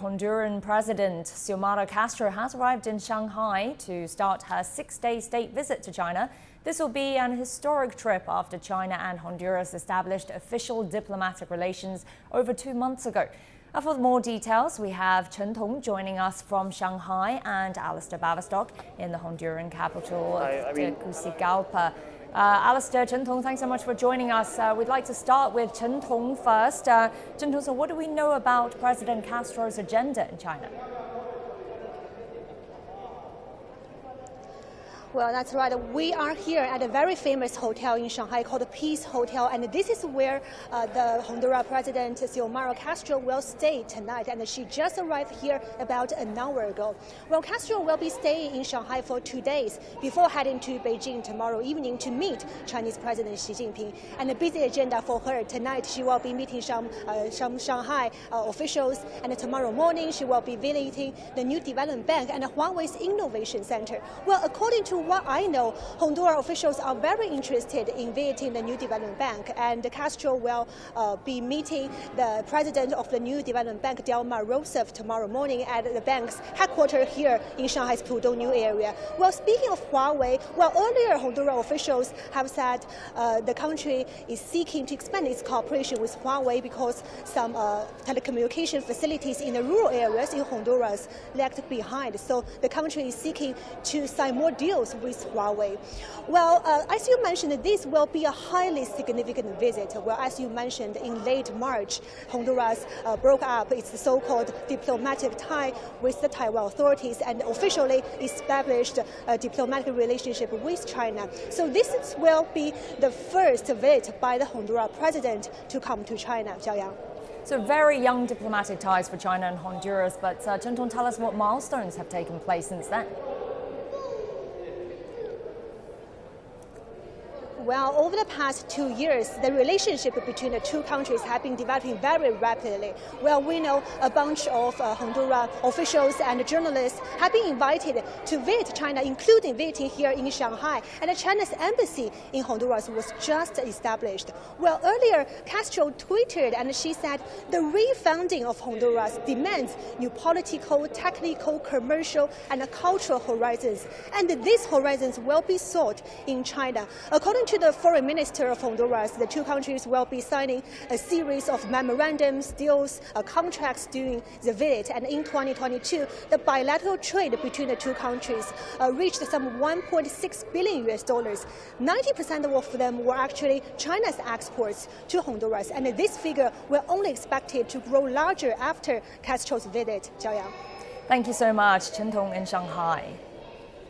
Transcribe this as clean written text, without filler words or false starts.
Honduran President Xiomara Castro has arrived in Shanghai to start her 6-day state visit to China. This will be an historic trip after China and Honduras established official diplomatic relations over 2 months ago. For more details, we have Chen Tong joining us from Shanghai and Alistair Baverstock in the Honduran capital, Tegucigalpa. Alistair, Chen Tong, thanks so much for joining us. We'd like to start with Chen Tong first. Chen Tong, so what do we know about President Castro's agenda in China? Well, that's right. We are here at a very famous hotel in Shanghai called the Peace Hotel, and this is where the Honduran President Xiomara Castro will stay tonight, and she just arrived here about an hour ago. Well, Castro will be staying in Shanghai for 2 days before heading to Beijing tomorrow evening to meet Chinese President Xi Jinping. And a busy agenda for her tonight. She will be meeting some Shanghai officials, and tomorrow morning she will be visiting the New Development Bank and Huawei's Innovation Center. Well, according to what I know, Honduran officials are very interested in visiting the New Development Bank, and Castro will be meeting the president of the New Development Bank, Dilma Rousseff, tomorrow morning at the bank's headquarters here in Shanghai's Pudong New area. Well, speaking of Huawei, well, earlier Honduran officials have said the country is seeking to expand its cooperation with Huawei because some telecommunication facilities in the rural areas in Honduras lagged behind. So the country is seeking to sign more deals with Huawei. Well, as you mentioned, this will be a highly significant visit. Well, as you mentioned, in late March, Honduras broke up its so-called diplomatic tie with the Taiwan authorities and officially established a diplomatic relationship with China. So this will be the first visit by the Honduran president to come to China. Jiaoyang. So very young diplomatic ties for China and Honduras, but Chen Tong, tell us what milestones have taken place since then. Well, over the past 2 years, the relationship between the two countries have been developing very rapidly. Well, we know a bunch of Honduran officials and journalists have been invited to visit China, including visiting here in Shanghai. And China's embassy in Honduras was just established. Well, earlier, Castro tweeted and she said the refounding of Honduras demands new political, technical, commercial, and cultural horizons. And these horizons will be sought in China. According to the foreign minister of Honduras, the two countries will be signing a series of memorandums, deals, contracts during the visit. And in 2022, the bilateral trade between the two countries reached some $1.6 billion. 90% of them were actually China's exports to Honduras. And this figure will only expected to grow larger after Castro's visit. Jiaoyang. Thank you so much, Chen Tong in Shanghai.